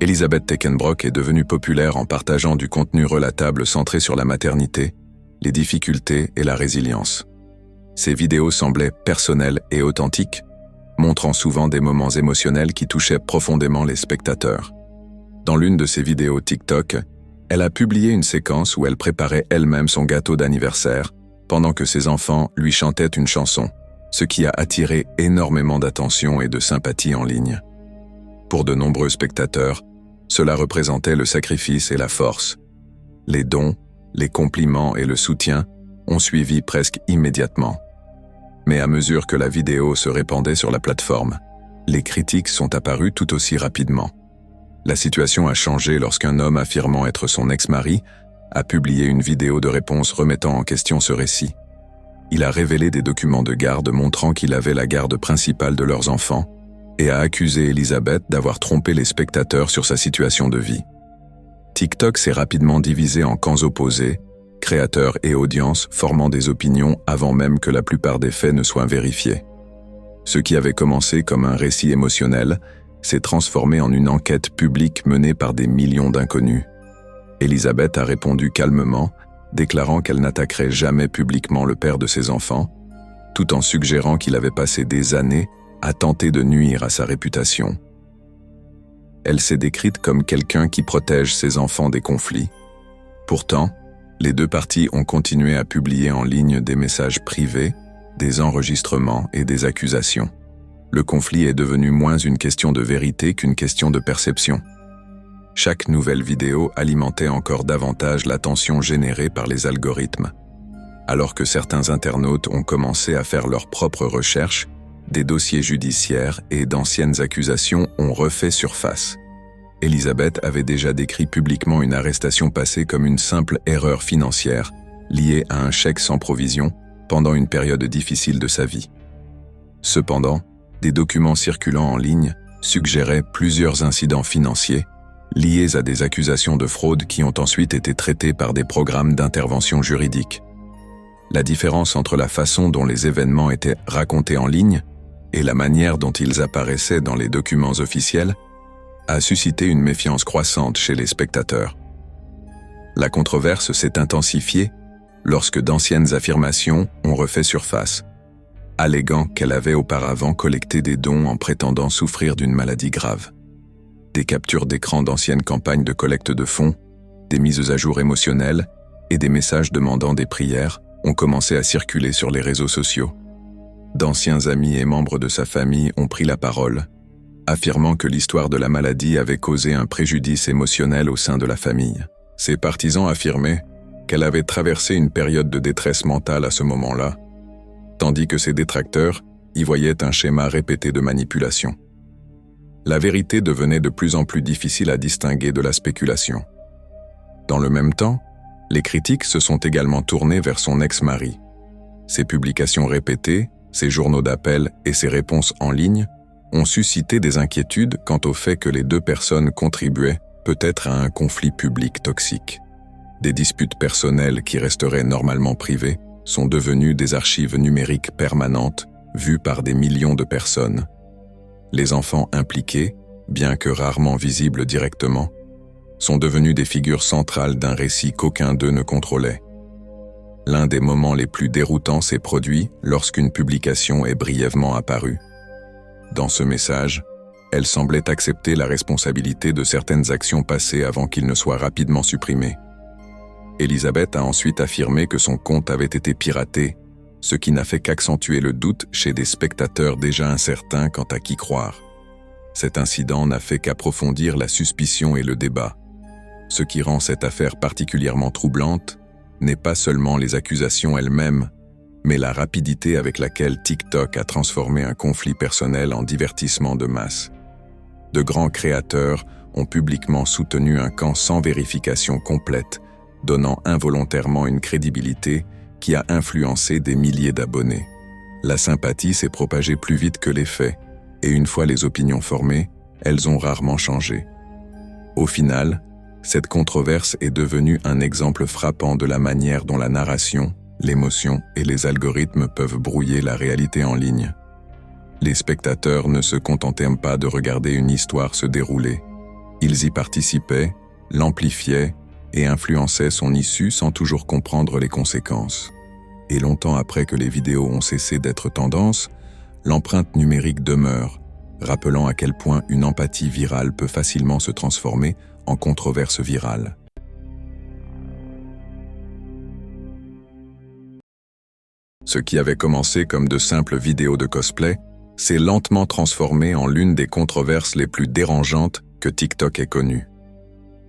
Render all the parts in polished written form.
Elisabeth Teckenbrock est devenue populaire en partageant du contenu relatable centré sur la maternité, les difficultés et la résilience. Ses vidéos semblaient personnelles et authentiques, montrant souvent des moments émotionnels qui touchaient profondément les spectateurs. Dans l'une de ses vidéos TikTok, elle a publié une séquence où elle préparait elle-même son gâteau d'anniversaire, pendant que ses enfants lui chantaient une chanson, ce qui a attiré énormément d'attention et de sympathie en ligne. Pour de nombreux spectateurs, cela représentait le sacrifice et la force. Les dons, les compliments et le soutien ont suivi presque immédiatement. Mais à mesure que la vidéo se répandait sur la plateforme, les critiques sont apparues tout aussi rapidement. La situation a changé lorsqu'un homme affirmant être son ex-mari a publié une vidéo de réponse remettant en question ce récit. Il a révélé des documents de garde montrant qu'il avait la garde principale de leurs enfants et a accusé Elisabeth d'avoir trompé les spectateurs sur sa situation de vie. TikTok s'est rapidement divisé en camps opposés, créateurs et audiences formant des opinions avant même que la plupart des faits ne soient vérifiés. Ce qui avait commencé comme un récit émotionnel s'est transformé en une enquête publique menée par des millions d'inconnus. Elisabeth a répondu calmement, déclarant qu'elle n'attaquerait jamais publiquement le père de ses enfants, tout en suggérant qu'il avait passé des années à tenter de nuire à sa réputation. Elle s'est décrite comme quelqu'un qui protège ses enfants des conflits. Pourtant, les deux parties ont continué à publier en ligne des messages privés, des enregistrements et des accusations. Le conflit est devenu moins une question de vérité qu'une question de perception. Chaque nouvelle vidéo alimentait encore davantage la tension générée par les algorithmes. Alors que certains internautes ont commencé à faire leurs propres recherches, des dossiers judiciaires et d'anciennes accusations ont refait surface. Elisabeth avait déjà décrit publiquement une arrestation passée comme une simple erreur financière, liée à un chèque sans provision, pendant une période difficile de sa vie. Cependant, des documents circulant en ligne suggéraient plusieurs incidents financiers, liés à des accusations de fraude qui ont ensuite été traités par des programmes d'intervention juridique. La différence entre la façon dont les événements étaient racontés en ligne et la manière dont ils apparaissaient dans les documents officiels a suscité une méfiance croissante chez les spectateurs. La controverse s'est intensifiée lorsque d'anciennes affirmations ont refait surface, alléguant qu'elle avait auparavant collecté des dons en prétendant souffrir d'une maladie grave. Des captures d'écran d'anciennes campagnes de collecte de fonds, des mises à jour émotionnelles et des messages demandant des prières ont commencé à circuler sur les réseaux sociaux. D'anciens amis et membres de sa famille ont pris la parole, affirmant que l'histoire de la maladie avait causé un préjudice émotionnel au sein de la famille. Ses partisans affirmaient qu'elle avait traversé une période de détresse mentale à ce moment-là, tandis que ses détracteurs y voyaient un schéma répété de manipulation. La vérité devenait de plus en plus difficile à distinguer de la spéculation. Dans le même temps, les critiques se sont également tournées vers son ex-mari. Ses publications répétées, ses journaux d'appel et ses réponses en ligne ont suscité des inquiétudes quant au fait que les deux personnes contribuaient peut-être à un conflit public toxique. Des disputes personnelles qui resteraient normalement privées sont devenues des archives numériques permanentes vues par des millions de personnes. Les enfants impliqués, bien que rarement visibles directement, sont devenus des figures centrales d'un récit qu'aucun d'eux ne contrôlait. L'un des moments les plus déroutants s'est produit lorsqu'une publication est brièvement apparue. Dans ce message, elle semblait accepter la responsabilité de certaines actions passées avant qu'il ne soit rapidement supprimé. Elisabeth a ensuite affirmé que son compte avait été piraté, ce qui n'a fait qu'accentuer le doute chez des spectateurs déjà incertains quant à qui croire. Cet incident n'a fait qu'approfondir la suspicion et le débat. Ce qui rend cette affaire particulièrement troublante n'est pas seulement les accusations elles-mêmes, mais la rapidité avec laquelle TikTok a transformé un conflit personnel en divertissement de masse. De grands créateurs ont publiquement soutenu un camp sans vérification complète, donnant involontairement une crédibilité qui a influencé des milliers d'abonnés. La sympathie s'est propagée plus vite que les faits, et une fois les opinions formées, elles ont rarement changé. Au final, cette controverse est devenue un exemple frappant de la manière dont la narration, l'émotion et les algorithmes peuvent brouiller la réalité en ligne. Les spectateurs ne se contentaient pas de regarder une histoire se dérouler. Ils y participaient, l'amplifiaient et influençaient son issue sans toujours comprendre les conséquences. Et longtemps après que les vidéos ont cessé d'être tendance, l'empreinte numérique demeure, rappelant à quel point une empathie virale peut facilement se transformer en controverse virale. Ce qui avait commencé comme de simples vidéos de cosplay s'est lentement transformé en l'une des controverses les plus dérangeantes que TikTok ait connues.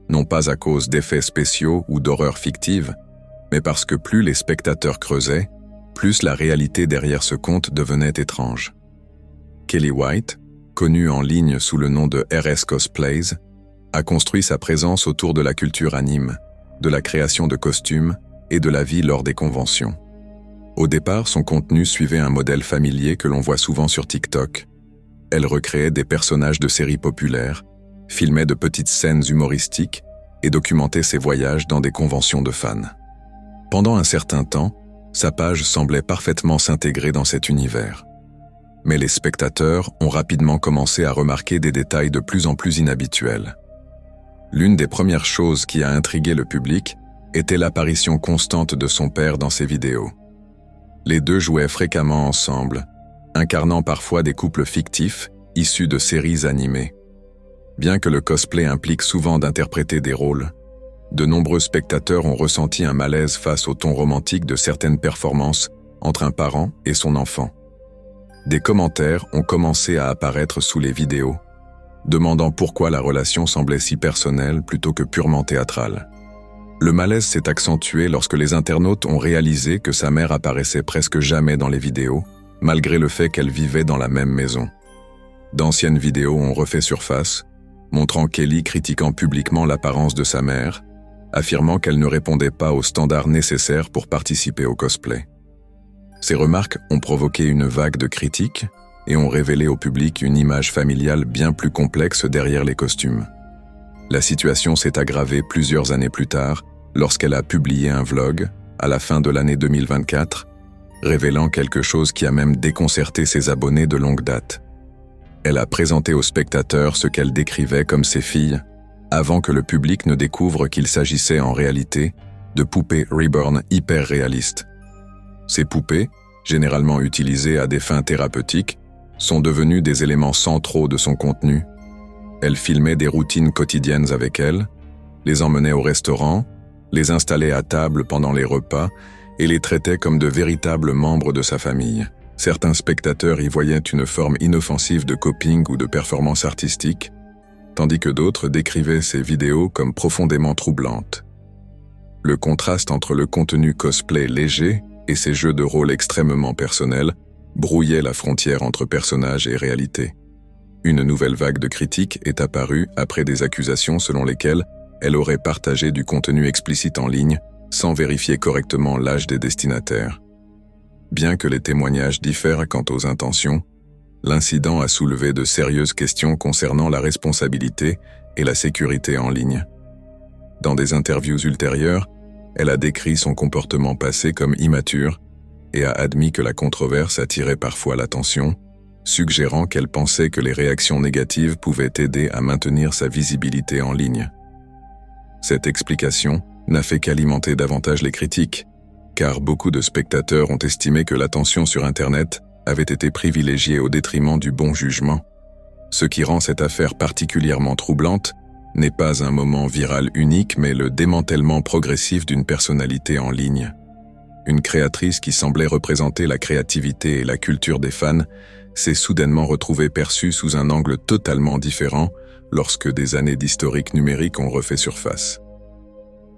Non pas à cause d'effets spéciaux ou d'horreurs fictives, mais parce que plus les spectateurs creusaient, plus la réalité derrière ce compte devenait étrange. Kelly White, connue en ligne sous le nom de RS Cosplays, a construit sa présence autour de la culture anime, de la création de costumes et de la vie lors des conventions. Au départ, son contenu suivait un modèle familier que l'on voit souvent sur TikTok. Elle recréait des personnages de séries populaires, filmait de petites scènes humoristiques et documentait ses voyages dans des conventions de fans. Pendant un certain temps, sa page semblait parfaitement s'intégrer dans cet univers. Mais les spectateurs ont rapidement commencé à remarquer des détails de plus en plus inhabituels. L'une des premières choses qui a intrigué le public était l'apparition constante de son père dans ses vidéos. Les deux jouaient fréquemment ensemble, incarnant parfois des couples fictifs issus de séries animées. Bien que le cosplay implique souvent d'interpréter des rôles, de nombreux spectateurs ont ressenti un malaise face au ton romantique de certaines performances entre un parent et son enfant. Des commentaires ont commencé à apparaître sous les vidéos, demandant pourquoi la relation semblait si personnelle plutôt que purement théâtrale. Le malaise s'est accentué lorsque les internautes ont réalisé que sa mère apparaissait presque jamais dans les vidéos, malgré le fait qu'elle vivait dans la même maison. D'anciennes vidéos ont refait surface, montrant Kelly critiquant publiquement l'apparence de sa mère, affirmant qu'elle ne répondait pas aux standards nécessaires pour participer au cosplay. Ces remarques ont provoqué une vague de critiques et ont révélé au public une image familiale bien plus complexe derrière les costumes. La situation s'est aggravée plusieurs années plus tard lorsqu'elle a publié un vlog, à la fin de l'année 2024, révélant quelque chose qui a même déconcerté ses abonnés de longue date. Elle a présenté aux spectateurs ce qu'elle décrivait comme ses filles, avant que le public ne découvre qu'il s'agissait en réalité de poupées Reborn hyper réalistes. Ces poupées, généralement utilisées à des fins thérapeutiques, sont devenues des éléments centraux de son contenu. Elle filmait des routines quotidiennes avec elles, les emmenait au restaurant, les installait à table pendant les repas et les traitait comme de véritables membres de sa famille. Certains spectateurs y voyaient une forme inoffensive de coping ou de performance artistique, tandis que d'autres décrivaient ces vidéos comme profondément troublantes. Le contraste entre le contenu cosplay léger et ces jeux de rôle extrêmement personnels brouillait la frontière entre personnage et réalité. Une nouvelle vague de critiques est apparue après des accusations selon lesquelles elle aurait partagé du contenu explicite en ligne sans vérifier correctement l'âge des destinataires. Bien que les témoignages diffèrent quant aux intentions, l'incident a soulevé de sérieuses questions concernant la responsabilité et la sécurité en ligne. Dans des interviews ultérieures, elle a décrit son comportement passé comme immature et a admis que la controverse attirait parfois l'attention, suggérant qu'elle pensait que les réactions négatives pouvaient aider à maintenir sa visibilité en ligne. Cette explication n'a fait qu'alimenter davantage les critiques, car beaucoup de spectateurs ont estimé que l'attention sur Internet avait été privilégiée au détriment du bon jugement. Ce qui rend cette affaire particulièrement troublante n'est pas un moment viral unique, mais le démantèlement progressif d'une personnalité en ligne. Une créatrice qui semblait représenter la créativité et la culture des fans s'est soudainement retrouvée perçue sous un angle totalement différent lorsque des années d'historique numérique ont refait surface.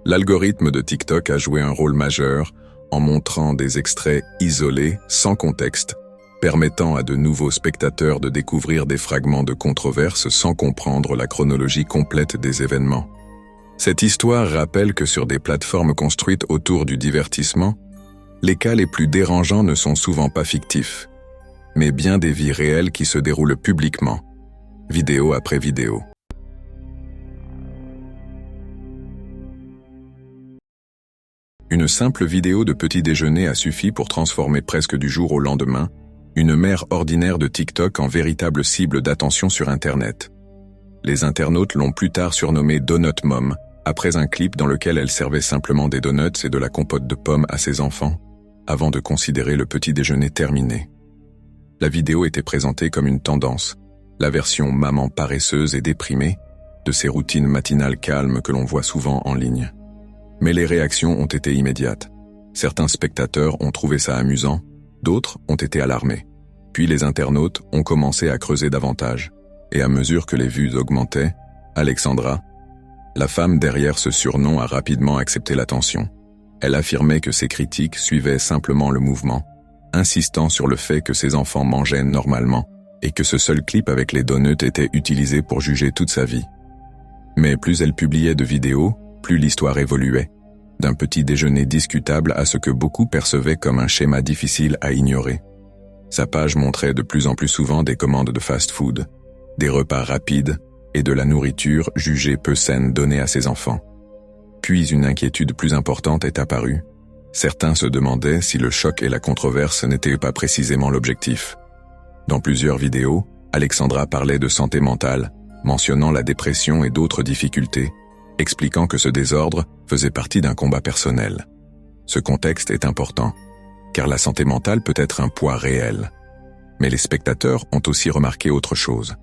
L'algorithme de TikTok a joué un rôle majeur en montrant des extraits isolés, sans contexte, permettant à de nouveaux spectateurs de découvrir des fragments de controverses sans comprendre la chronologie complète des événements. Cette histoire rappelle que sur des plateformes construites autour du divertissement, les cas les plus dérangeants ne sont souvent pas fictifs, mais bien des vies réelles qui se déroulent publiquement, vidéo après vidéo. Une simple vidéo de petit déjeuner a suffi pour transformer presque du jour au lendemain une mère ordinaire de TikTok en véritable cible d'attention sur Internet. Les internautes l'ont plus tard surnommée Donut Mom, après un clip dans lequel elle servait simplement des donuts et de la compote de pommes à ses enfants, avant de considérer le petit déjeuner terminé. La vidéo était présentée comme une tendance, la version maman paresseuse et déprimée de ces routines matinales calmes que l'on voit souvent en ligne. Mais les réactions ont été immédiates. Certains spectateurs ont trouvé ça amusant, d'autres ont été alarmés. Puis les internautes ont commencé à creuser davantage. Et à mesure que les vues augmentaient, Alexandra, la femme derrière ce surnom, a rapidement accepté l'attention. Elle affirmait que ses critiques suivaient simplement le mouvement, insistant sur le fait que ses enfants mangeaient normalement et que ce seul clip avec les donuts était utilisé pour juger toute sa vie. Mais plus elle publiait de vidéos, plus l'histoire évoluait, d'un petit déjeuner discutable à ce que beaucoup percevaient comme un schéma difficile à ignorer. Sa page montrait de plus en plus souvent des commandes de fast-food, des repas rapides et de la nourriture jugée peu saine donnée à ses enfants. Puis une inquiétude plus importante est apparue. Certains se demandaient si le choc et la controverse n'étaient pas précisément l'objectif. Dans plusieurs vidéos, Alexandra parlait de santé mentale, mentionnant la dépression et d'autres difficultés, expliquant que ce désordre faisait partie d'un combat personnel. Ce contexte est important, car la santé mentale peut être un poids réel. Mais les spectateurs ont aussi remarqué autre chose.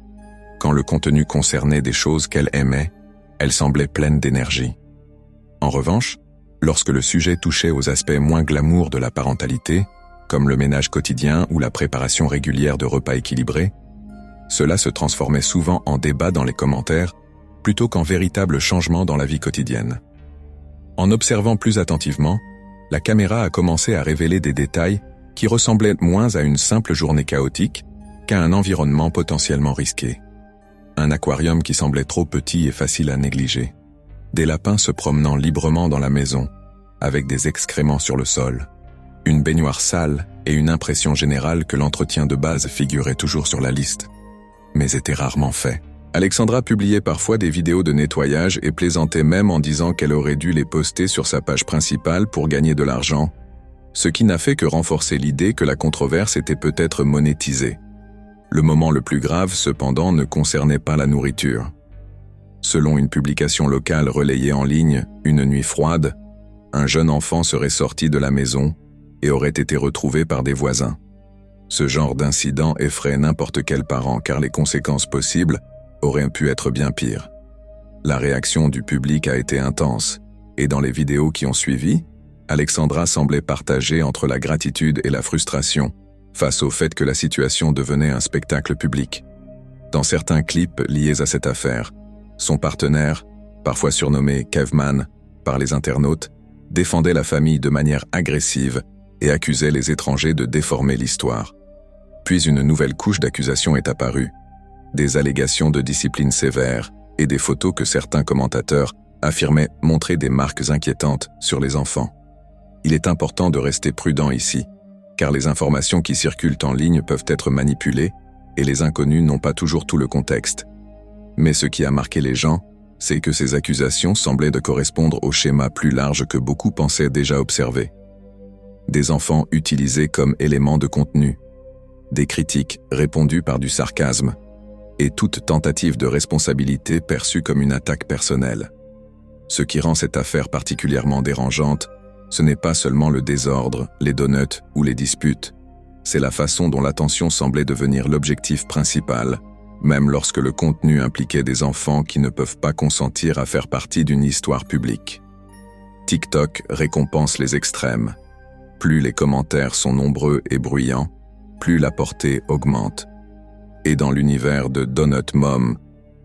Quand le contenu concernait des choses qu'elle aimait, elle semblait pleine d'énergie. En revanche, lorsque le sujet touchait aux aspects moins glamour de la parentalité, comme le ménage quotidien ou la préparation régulière de repas équilibrés, cela se transformait souvent en débat dans les commentaires, plutôt qu'en véritable changement dans la vie quotidienne. En observant plus attentivement, la caméra a commencé à révéler des détails qui ressemblaient moins à une simple journée chaotique qu'à un environnement potentiellement risqué. Un aquarium qui semblait trop petit et facile à négliger. Des lapins se promenant librement dans la maison, avec des excréments sur le sol. Une baignoire sale et une impression générale que l'entretien de base figurait toujours sur la liste, mais était rarement fait. Alexandra publiait parfois des vidéos de nettoyage et plaisantait même en disant qu'elle aurait dû les poster sur sa page principale pour gagner de l'argent, ce qui n'a fait que renforcer l'idée que la controverse était peut-être monétisée. Le moment le plus grave, cependant, ne concernait pas la nourriture. Selon une publication locale relayée en ligne, une nuit froide, un jeune enfant serait sorti de la maison et aurait été retrouvé par des voisins. Ce genre d'incident effraie n'importe quel parent car les conséquences possibles auraient pu être bien pires. La réaction du public a été intense, et dans les vidéos qui ont suivi, Alexandra semblait partagée entre la gratitude et la frustration face au fait que la situation devenait un spectacle public. Dans certains clips liés à cette affaire, son partenaire, parfois surnommé Caveman par les internautes, défendait la famille de manière agressive et accusait les étrangers de déformer l'histoire. Puis une nouvelle couche d'accusation est apparue, des allégations de discipline sévère et des photos que certains commentateurs affirmaient montrer des marques inquiétantes sur les enfants. Il est important de rester prudent ici, car les informations qui circulent en ligne peuvent être manipulées et les inconnus n'ont pas toujours tout le contexte. Mais ce qui a marqué les gens, c'est que ces accusations semblaient de correspondre au schéma plus large que beaucoup pensaient déjà observer. Des enfants utilisés comme éléments de contenu, des critiques répondues par du sarcasme, et toute tentative de responsabilité perçue comme une attaque personnelle. Ce qui rend cette affaire particulièrement dérangeante, ce n'est pas seulement le désordre, les donuts ou les disputes, c'est la façon dont l'attention semblait devenir l'objectif principal, même lorsque le contenu impliquait des enfants qui ne peuvent pas consentir à faire partie d'une histoire publique. TikTok récompense les extrêmes. Plus les commentaires sont nombreux et bruyants, plus la portée augmente. Et dans l'univers de Donut Mom,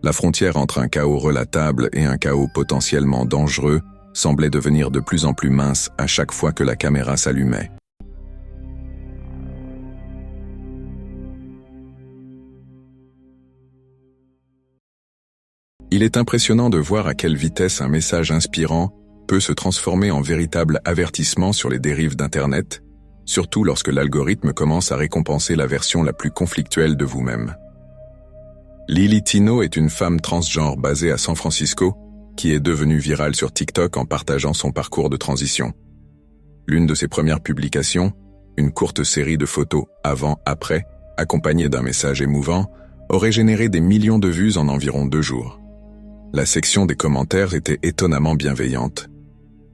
la frontière entre un chaos relatable et un chaos potentiellement dangereux semblait devenir de plus en plus mince à chaque fois que la caméra s'allumait. Il est impressionnant de voir à quelle vitesse un message inspirant peut se transformer en véritable avertissement sur les dérives d'Internet, surtout lorsque l'algorithme commence à récompenser la version la plus conflictuelle de vous-même. Lily Tino est une femme transgenre basée à San Francisco qui est devenue virale sur TikTok en partageant son parcours de transition. L'une de ses premières publications, une courte série de photos avant-après, accompagnée d'un message émouvant, aurait généré des millions de vues en environ 2 jours. La section des commentaires était étonnamment bienveillante.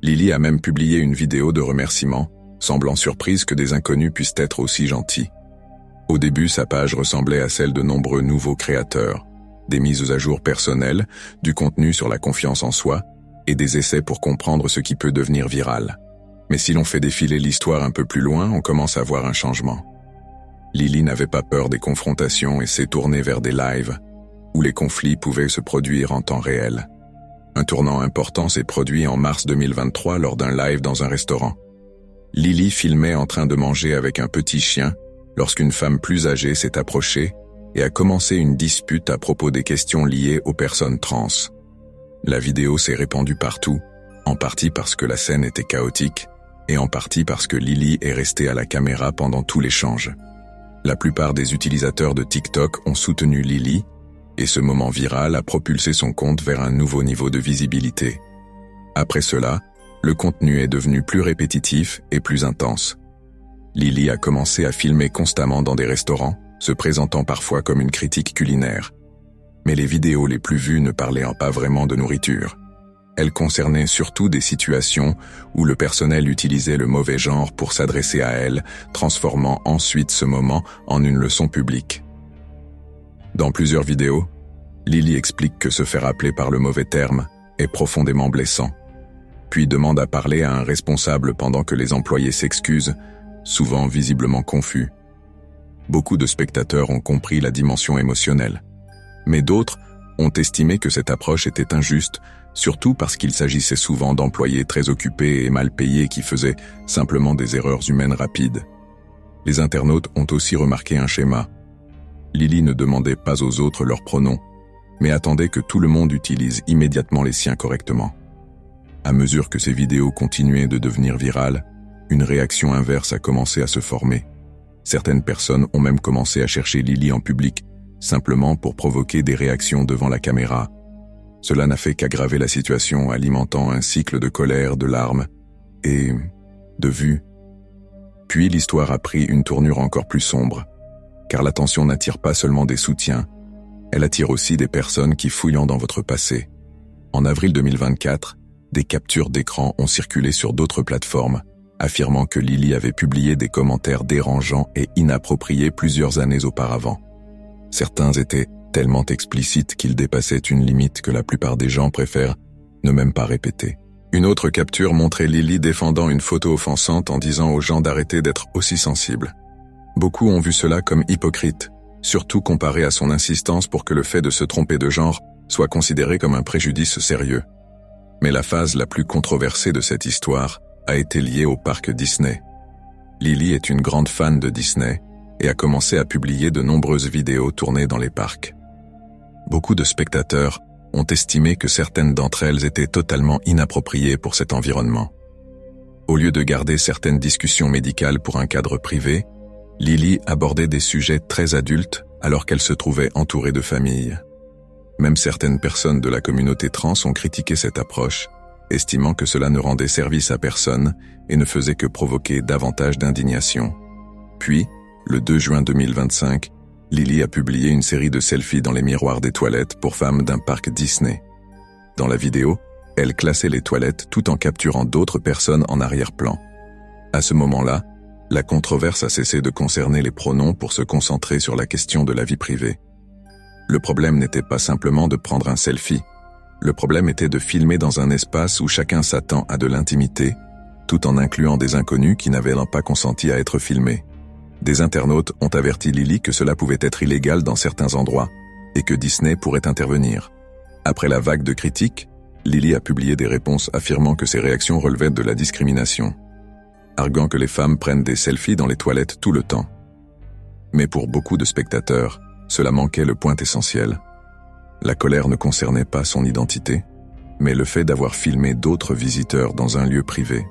Lily a même publié une vidéo de remerciement, semblant surprise que des inconnus puissent être aussi gentils. Au début, sa page ressemblait à celle de nombreux nouveaux créateurs, des mises à jour personnelles, du contenu sur la confiance en soi et des essais pour comprendre ce qui peut devenir viral. Mais si l'on fait défiler l'histoire un peu plus loin, on commence à voir un changement. Lily n'avait pas peur des confrontations et s'est tournée vers des lives, où les conflits pouvaient se produire en temps réel. Un tournant important s'est produit en mars 2023 lors d'un live dans un restaurant. Lily filmait en train de manger avec un petit chien lorsqu'une femme plus âgée s'est approchée et a commencé une dispute à propos des questions liées aux personnes trans. La vidéo s'est répandue partout, en partie parce que la scène était chaotique et en partie parce que Lily est restée à la caméra pendant tout l'échange. La plupart des utilisateurs de TikTok ont soutenu Lily, et ce moment viral a propulsé son compte vers un nouveau niveau de visibilité. Après cela, le contenu est devenu plus répétitif et plus intense. Lily a commencé à filmer constamment dans des restaurants, se présentant parfois comme une critique culinaire. Mais les vidéos les plus vues ne parlaient pas vraiment de nourriture. Elles concernaient surtout des situations où le personnel utilisait le mauvais genre pour s'adresser à elle, transformant ensuite ce moment en une leçon publique. Dans plusieurs vidéos, Lily explique que se faire appeler par le mauvais terme est profondément blessant, puis demande à parler à un responsable pendant que les employés s'excusent, souvent visiblement confus. Beaucoup de spectateurs ont compris la dimension émotionnelle, mais d'autres ont estimé que cette approche était injuste, surtout parce qu'il s'agissait souvent d'employés très occupés et mal payés qui faisaient simplement des erreurs humaines rapides. Les internautes ont aussi remarqué un schéma. Lily ne demandait pas aux autres leurs pronoms, mais attendait que tout le monde utilise immédiatement les siens correctement. À mesure que ces vidéos continuaient de devenir virales, une réaction inverse a commencé à se former. Certaines personnes ont même commencé à chercher Lily en public, simplement pour provoquer des réactions devant la caméra. Cela n'a fait qu'aggraver la situation, alimentant un cycle de colère, de larmes et de vues. Puis l'histoire a pris une tournure encore plus sombre, car l'attention n'attire pas seulement des soutiens, elle attire aussi des personnes qui fouillent dans votre passé. En avril 2024, des captures d'écran ont circulé sur d'autres plateformes, affirmant que Lily avait publié des commentaires dérangeants et inappropriés plusieurs années auparavant. Certains étaient tellement explicites qu'ils dépassaient une limite que la plupart des gens préfèrent ne même pas répéter. Une autre capture montrait Lily défendant une photo offensante en disant aux gens d'arrêter d'être aussi sensibles. Beaucoup ont vu cela comme hypocrite, surtout comparé à son insistance pour que le fait de se tromper de genre soit considéré comme un préjudice sérieux. Mais la phase la plus controversée de cette histoire a été liée au parc Disney. Lily est une grande fan de Disney et a commencé à publier de nombreuses vidéos tournées dans les parcs. Beaucoup de spectateurs ont estimé que certaines d'entre elles étaient totalement inappropriées pour cet environnement. Au lieu de garder certaines discussions médicales pour un cadre privé, Lily abordait des sujets très adultes alors qu'elle se trouvait entourée de familles. Même certaines personnes de la communauté trans ont critiqué cette approche, estimant que cela ne rendait service à personne et ne faisait que provoquer davantage d'indignation. Puis, le 2 juin 2025, Lily a publié une série de selfies dans les miroirs des toilettes pour femmes d'un parc Disney. Dans la vidéo, elle classait les toilettes tout en capturant d'autres personnes en arrière-plan. À ce moment-là, la controverse a cessé de concerner les pronoms pour se concentrer sur la question de la vie privée. Le problème n'était pas simplement de prendre un selfie. Le problème était de filmer dans un espace où chacun s'attend à de l'intimité, tout en incluant des inconnus qui n'avaient pas consenti à être filmés. Des internautes ont averti Lily que cela pouvait être illégal dans certains endroits et que Disney pourrait intervenir. Après la vague de critiques, Lily a publié des réponses affirmant que ces réactions relevaient de la discrimination, arguant que les femmes prennent des selfies dans les toilettes tout le temps. Mais pour beaucoup de spectateurs, cela manquait le point essentiel. La colère ne concernait pas son identité, mais le fait d'avoir filmé d'autres visiteurs dans un lieu privé.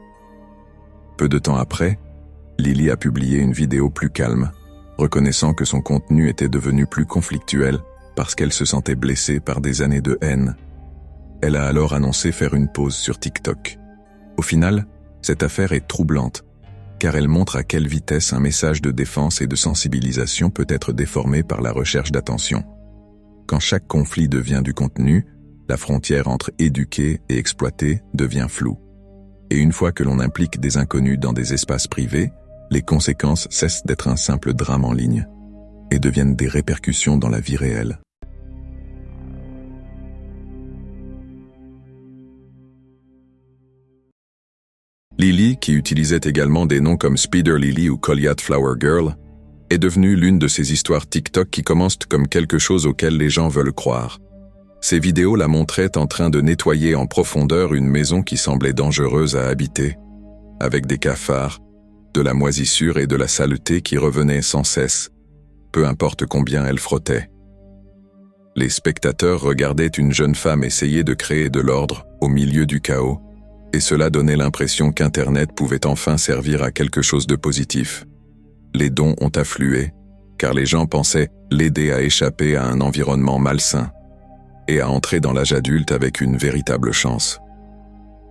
Peu de temps après, Lily a publié une vidéo plus calme, reconnaissant que son contenu était devenu plus conflictuel parce qu'elle se sentait blessée par des années de haine. Elle a alors annoncé faire une pause sur TikTok. Au final, cette affaire est troublante, car elle montre à quelle vitesse un message de défense et de sensibilisation peut être déformé par la recherche d'attention. Quand chaque conflit devient du contenu, la frontière entre éduquer et exploiter devient floue. Et une fois que l'on implique des inconnus dans des espaces privés, les conséquences cessent d'être un simple drame en ligne et deviennent des répercussions dans la vie réelle. Lily, qui utilisait également des noms comme Speeder Lily ou Goliath Flower Girl, est devenue l'une de ces histoires TikTok qui commencent comme quelque chose auquel les gens veulent croire. Ces vidéos la montraient en train de nettoyer en profondeur une maison qui semblait dangereuse à habiter, avec des cafards, de la moisissure et de la saleté qui revenaient sans cesse, peu importe combien elle frottait. Les spectateurs regardaient une jeune femme essayer de créer de l'ordre au milieu du chaos, et cela donnait l'impression qu'Internet pouvait enfin servir à quelque chose de positif. Les dons ont afflué, car les gens pensaient l'aider à échapper à un environnement malsain et à entrer dans l'âge adulte avec une véritable chance.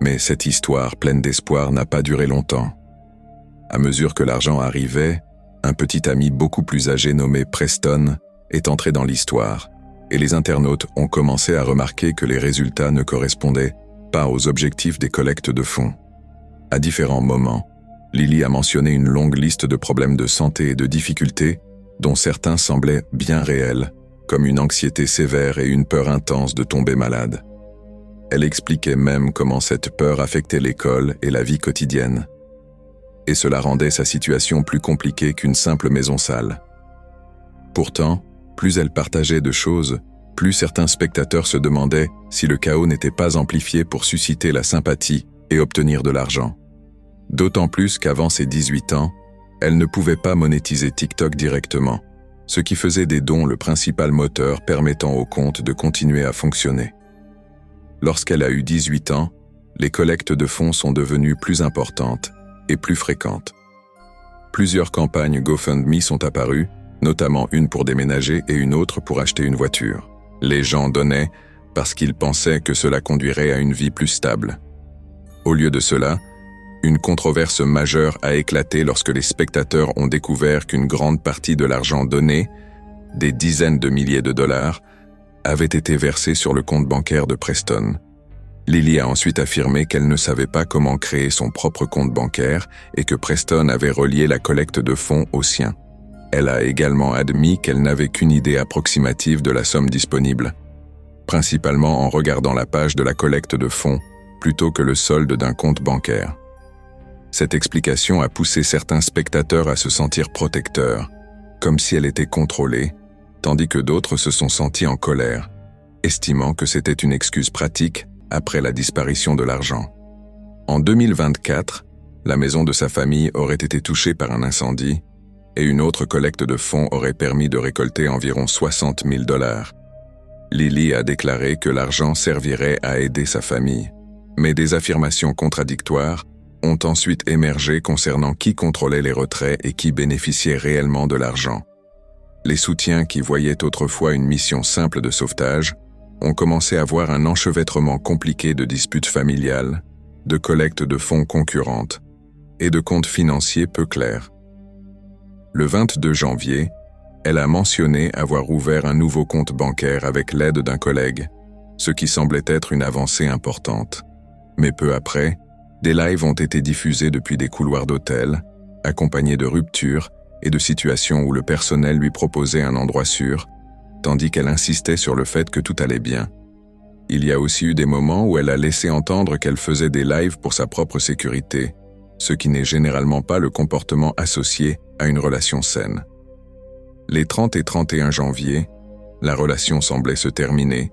Mais cette histoire pleine d'espoir n'a pas duré longtemps. À mesure que l'argent arrivait, un petit ami beaucoup plus âgé nommé Preston est entré dans l'histoire, et les internautes ont commencé à remarquer que les résultats ne correspondaient pas aux objectifs des collectes de fonds. À différents moments, Lily a mentionné une longue liste de problèmes de santé et de difficultés, dont certains semblaient bien réels, comme une anxiété sévère et une peur intense de tomber malade. Elle expliquait même comment cette peur affectait l'école et la vie quotidienne. Et cela rendait sa situation plus compliquée qu'une simple maison sale. Pourtant, plus elle partageait de choses, plus certains spectateurs se demandaient si le chaos n'était pas amplifié pour susciter la sympathie et obtenir de l'argent. D'autant plus qu'avant ses 18 ans, elle ne pouvait pas monétiser TikTok directement, ce qui faisait des dons le principal moteur permettant au compte de continuer à fonctionner. Lorsqu'elle a eu 18 ans, les collectes de fonds sont devenues plus importantes et plus fréquentes. Plusieurs campagnes GoFundMe sont apparues, notamment une pour déménager et une autre pour acheter une voiture. Les gens donnaient parce qu'ils pensaient que cela conduirait à une vie plus stable. Au lieu de cela, une controverse majeure a éclaté lorsque les spectateurs ont découvert qu'une grande partie de l'argent donné, des dizaines de milliers de dollars, avait été versé sur le compte bancaire de Preston. Lily a ensuite affirmé qu'elle ne savait pas comment créer son propre compte bancaire et que Preston avait relié la collecte de fonds au sien. Elle a également admis qu'elle n'avait qu'une idée approximative de la somme disponible, principalement en regardant la page de la collecte de fonds plutôt que le solde d'un compte bancaire. Cette explication a poussé certains spectateurs à se sentir protecteurs, comme si elle était contrôlée, tandis que d'autres se sont sentis en colère, estimant que c'était une excuse pratique après la disparition de l'argent. En 2024, la maison de sa famille aurait été touchée par un incendie et une autre collecte de fonds aurait permis de récolter environ 60 000 $. Lily a déclaré que l'argent servirait à aider sa famille, mais des affirmations contradictoires ont ensuite émergé concernant qui contrôlait les retraits et qui bénéficiait réellement de l'argent. Les soutiens qui voyaient autrefois une mission simple de sauvetage ont commencé à voir un enchevêtrement compliqué de disputes familiales, de collectes de fonds concurrentes et de comptes financiers peu clairs. Le 22 janvier, elle a mentionné avoir ouvert un nouveau compte bancaire avec l'aide d'un collègue, ce qui semblait être une avancée importante. Mais peu après, des lives ont été diffusés depuis des couloirs d'hôtels, accompagnés de ruptures et de situations où le personnel lui proposait un endroit sûr, tandis qu'elle insistait sur le fait que tout allait bien. Il y a aussi eu des moments où elle a laissé entendre qu'elle faisait des lives pour sa propre sécurité, ce qui n'est généralement pas le comportement associé à une relation saine. Les 30 et 31 janvier, la relation semblait se terminer,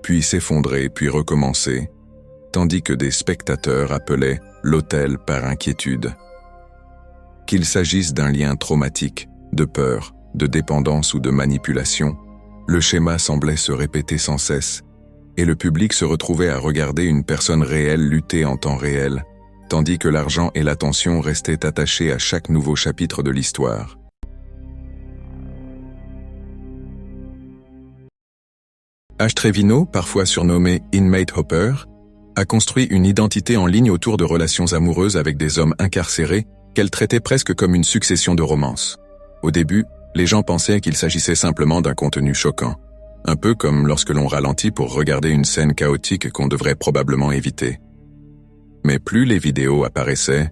puis s'effondrer, puis recommencer, tandis que des spectateurs appelaient l'hôtel par inquiétude. Qu'il s'agisse d'un lien traumatique, de peur, de dépendance ou de manipulation, le schéma semblait se répéter sans cesse, et le public se retrouvait à regarder une personne réelle lutter en temps réel, tandis que l'argent et l'attention restaient attachés à chaque nouveau chapitre de l'histoire. Ash Trevino, parfois surnommé Inmate Hopper, a construit une identité en ligne autour de relations amoureuses avec des hommes incarcérés qu'elle traitait presque comme une succession de romances. Au début, les gens pensaient qu'il s'agissait simplement d'un contenu choquant. Un peu comme lorsque l'on ralentit pour regarder une scène chaotique qu'on devrait probablement éviter. Mais plus les vidéos apparaissaient,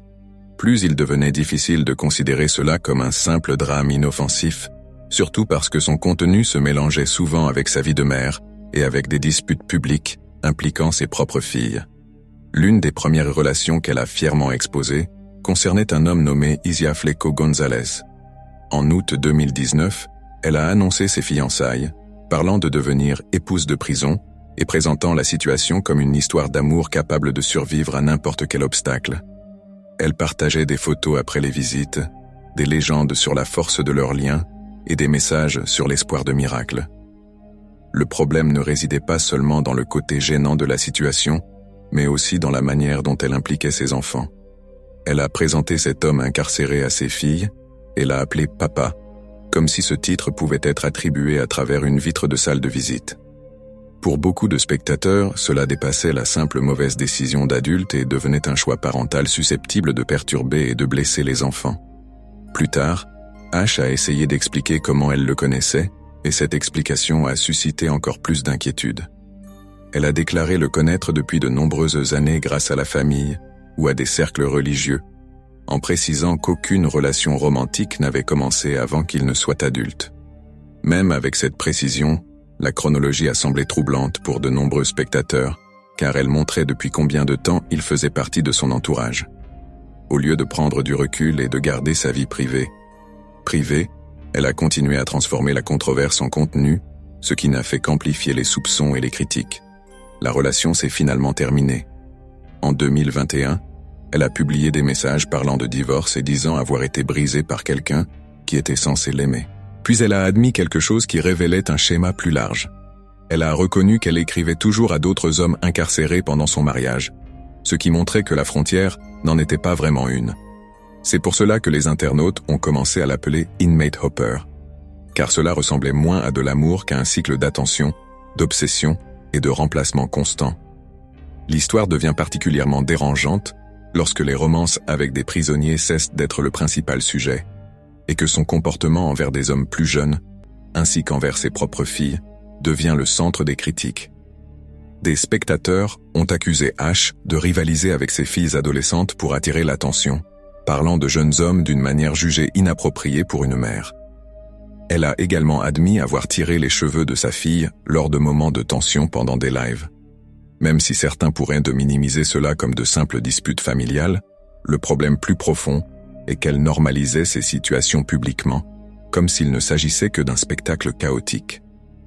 plus il devenait difficile de considérer cela comme un simple drame inoffensif, surtout parce que son contenu se mélangeait souvent avec sa vie de mère et avec des disputes publiques impliquant ses propres filles. L'une des premières relations qu'elle a fièrement exposées concernait un homme nommé Isiafleco González. En août 2019, elle a annoncé ses fiançailles, parlant de devenir épouse de prison et présentant la situation comme une histoire d'amour capable de survivre à n'importe quel obstacle. Elle partageait des photos après les visites, des légendes sur la force de leur lien et des messages sur l'espoir de miracle. Le problème ne résidait pas seulement dans le côté gênant de la situation, mais aussi dans la manière dont elle impliquait ses enfants. Elle a présenté cet homme incarcéré à ses filles et l'a appelé « papa », comme si ce titre pouvait être attribué à travers une vitre de salle de visite. Pour beaucoup de spectateurs, cela dépassait la simple mauvaise décision d'adulte et devenait un choix parental susceptible de perturber et de blesser les enfants. Plus tard, Ash a essayé d'expliquer comment elle le connaissait, et cette explication a suscité encore plus d'inquiétude. Elle a déclaré le connaître depuis de nombreuses années grâce à la famille ou à des cercles religieux, en précisant qu'aucune relation romantique n'avait commencé avant qu'il ne soit adulte. Même avec cette précision, la chronologie a semblé troublante pour de nombreux spectateurs, car elle montrait depuis combien de temps il faisait partie de son entourage. Au lieu de prendre du recul et de garder sa vie privée, elle a continué à transformer la controverse en contenu, ce qui n'a fait qu'amplifier les soupçons et les critiques. La relation s'est finalement terminée. En 2021, elle a publié des messages parlant de divorce et disant avoir été brisée par quelqu'un qui était censé l'aimer. Puis elle a admis quelque chose qui révélait un schéma plus large. Elle a reconnu qu'elle écrivait toujours à d'autres hommes incarcérés pendant son mariage, ce qui montrait que la frontière n'en était pas vraiment une. C'est pour cela que les internautes ont commencé à l'appeler Inmate Hopper, car cela ressemblait moins à de l'amour qu'à un cycle d'attention, d'obsession et de remplacement constant. L'histoire devient particulièrement dérangeante lorsque les romances avec des prisonniers cessent d'être le principal sujet, et que son comportement envers des hommes plus jeunes, ainsi qu'envers ses propres filles, devient le centre des critiques. Des spectateurs ont accusé Ash de rivaliser avec ses filles adolescentes pour attirer l'attention, parlant de jeunes hommes d'une manière jugée inappropriée pour une mère. Elle a également admis avoir tiré les cheveux de sa fille lors de moments de tension pendant des lives. Même si certains pourraient minimiser cela comme de simples disputes familiales, le problème plus profond est qu'elle normalisait ces situations publiquement, comme s'il ne s'agissait que d'un spectacle chaotique.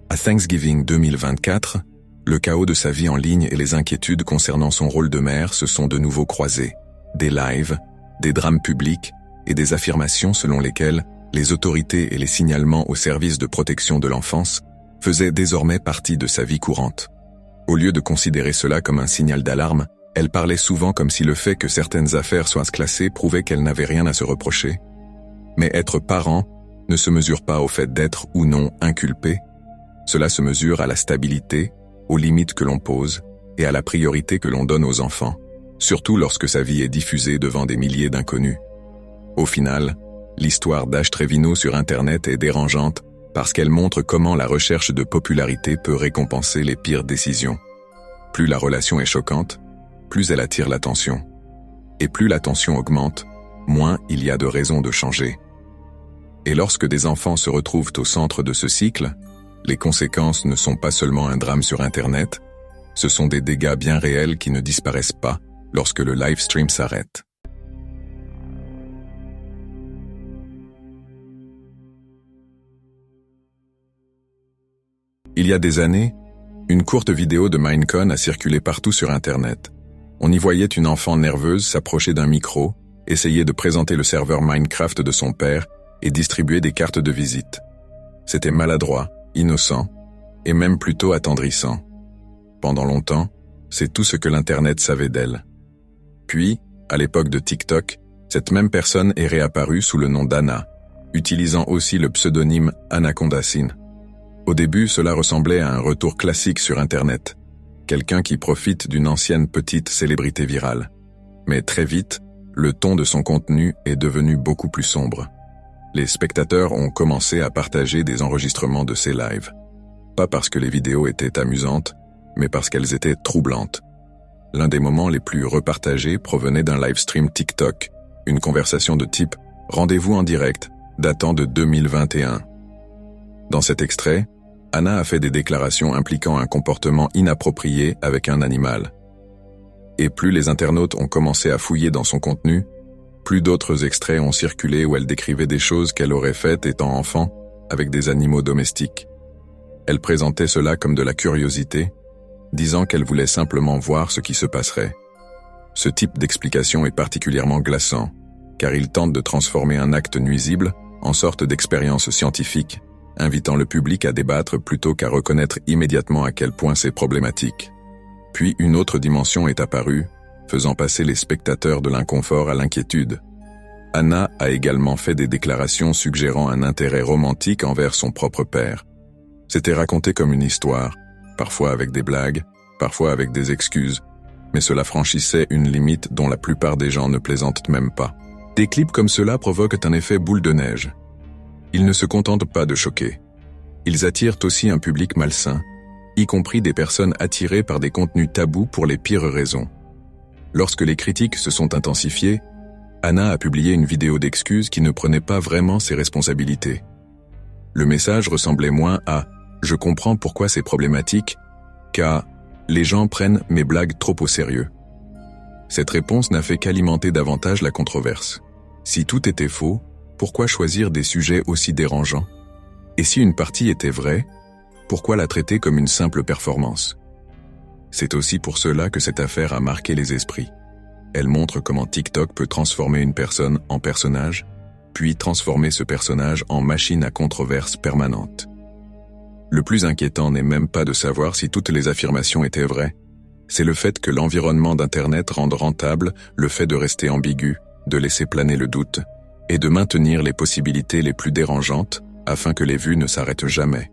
À Thanksgiving 2024, le chaos de sa vie en ligne et les inquiétudes concernant son rôle de mère se sont de nouveau croisés. Des lives, des drames publics et des affirmations selon lesquelles les autorités et les signalements aux services de protection de l'enfance faisaient désormais partie de sa vie courante. Au lieu de considérer cela comme un signal d'alarme, elle parlait souvent comme si le fait que certaines affaires soient classées prouvait qu'elle n'avait rien à se reprocher. Mais être parent ne se mesure pas au fait d'être ou non inculpé. Cela se mesure à la stabilité, aux limites que l'on pose et à la priorité que l'on donne aux enfants, surtout lorsque sa vie est diffusée devant des milliers d'inconnus. Au final, l'histoire d'Ash Trevino sur Internet est dérangeante parce qu'elle montre comment la recherche de popularité peut récompenser les pires décisions. Plus la relation est choquante, plus elle attire l'attention. Et plus l'attention augmente, moins il y a de raisons de changer. Et lorsque des enfants se retrouvent au centre de ce cycle, les conséquences ne sont pas seulement un drame sur Internet, ce sont des dégâts bien réels qui ne disparaissent pas lorsque le live stream s'arrête. Il y a des années, une courte vidéo de Minecon a circulé partout sur Internet. On y voyait une enfant nerveuse s'approcher d'un micro, essayer de présenter le serveur Minecraft de son père et distribuer des cartes de visite. C'était maladroit, innocent et même plutôt attendrissant. Pendant longtemps, c'est tout ce que l'Internet savait d'elle. Puis, à l'époque de TikTok, cette même personne est réapparue sous le nom d'Anna, utilisant aussi le pseudonyme Anacondasin. Au début, cela ressemblait à un retour classique sur Internet, quelqu'un qui profite d'une ancienne petite célébrité virale. Mais très vite, le ton de son contenu est devenu beaucoup plus sombre. Les spectateurs ont commencé à partager des enregistrements de ses lives. pas parce que les vidéos étaient amusantes, mais parce qu'elles étaient troublantes. L'un des moments les plus repartagés provenait d'un live stream TikTok, une conversation de type « Rendez-vous en direct » datant de 2021. Dans cet extrait, Anna a fait des déclarations impliquant un comportement inapproprié avec un animal. Et plus les internautes ont commencé à fouiller dans son contenu, plus d'autres extraits ont circulé où elle décrivait des choses qu'elle aurait faites étant enfant avec des animaux domestiques. Elle présentait cela comme de la curiosité, disant qu'elle voulait simplement voir ce qui se passerait. Ce type d'explication est particulièrement glaçant, car il tente de transformer un acte nuisible en sorte d'expérience scientifique, invitant le public à débattre plutôt qu'à reconnaître immédiatement à quel point c'est problématique. Puis une autre dimension est apparue, faisant passer les spectateurs de l'inconfort à l'inquiétude. Anna a également fait des déclarations suggérant un intérêt romantique envers son propre père. C'était raconté comme une histoire, parfois avec des blagues, parfois avec des excuses, mais cela franchissait une limite dont la plupart des gens ne plaisantent même pas. Des clips comme cela provoquent un effet boule de neige. Ils ne se contentent pas de choquer. Ils attirent aussi un public malsain, y compris des personnes attirées par des contenus tabous pour les pires raisons. Lorsque les critiques se sont intensifiées, Anna a publié une vidéo d'excuses qui ne prenait pas vraiment ses responsabilités. Le message ressemblait moins à « Je comprends pourquoi c'est problématique » qu'à « Les gens prennent mes blagues trop au sérieux ». Cette réponse n'a fait qu'alimenter davantage la controverse. Si tout était faux, pourquoi choisir des sujets aussi dérangeants? Et si une partie était vraie, pourquoi la traiter comme une simple performance? C'est aussi pour cela que cette affaire a marqué les esprits. Elle montre comment TikTok peut transformer une personne en personnage, puis transformer ce personnage en machine à controverse permanente. Le plus inquiétant n'est même pas de savoir si toutes les affirmations étaient vraies, c'est le fait que l'environnement d'Internet rende rentable le fait de rester ambigu, de laisser planer le doute, et de maintenir les possibilités les plus dérangeantes afin que les vues ne s'arrêtent jamais.